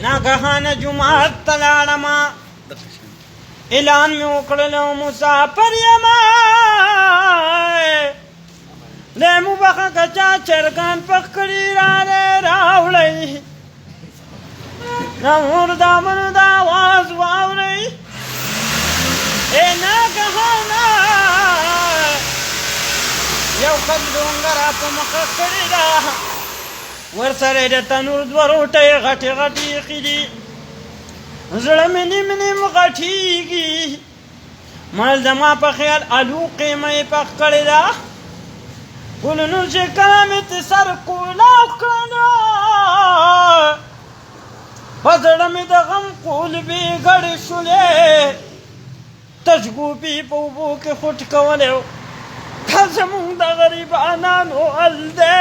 ناګهانه جومات ته لاړمه اعلان مې وکړلو مسافر یمه دی مو بخه که چا چرګان پخ کړي راوړئ د مور دامنو د اواز واورئ ناګهانه یو کس ډونګه را په مخه کړې ده ورسره یې د تنور دوه روټۍ غټې غټې ایښي دي زړه مې نیم نیم غټېږي مړ زما په خیال الو قیمه یې پخ کړې ده ګلونو چې کله مې ته سر کولاو کړله په زړه مې د غم قولبې ګډې شولې تشګوپي په اوبو کې خوټ کولی و دا زمونږ د غریبانانو حل دی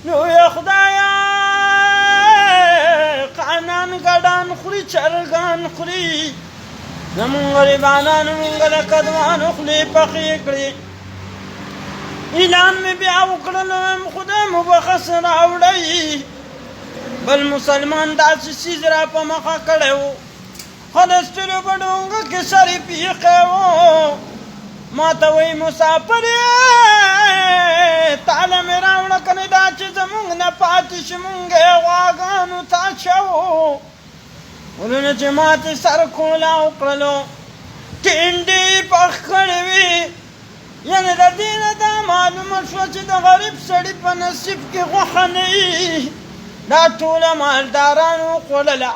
نو یا خدایه قانان ګډان خوري چرګان خوري زمونږ غریبانانو مونږ د کدوانو خولې پخې کړي اعلان مې بیا وکړلو ویم خدای مو بخس راوړئ بل مسلمان داسې څیز را په مخه کړی و خو د سترو په ډونګه کې سر یې پیښی و ما ته وایي مسافر تاله مې راوړه کنې دا چې زمونږ نه پاتې شي مونږ یې غواګانو ته اچوو ولونه چې ما ته سر کولاو کړلو ټینډې پخ کړې وي یعنې د دې نه دا معلومه شوه چې د غریب سړي په نصیب کې غوښه نه وي دا ټوله مالدارانو خوړله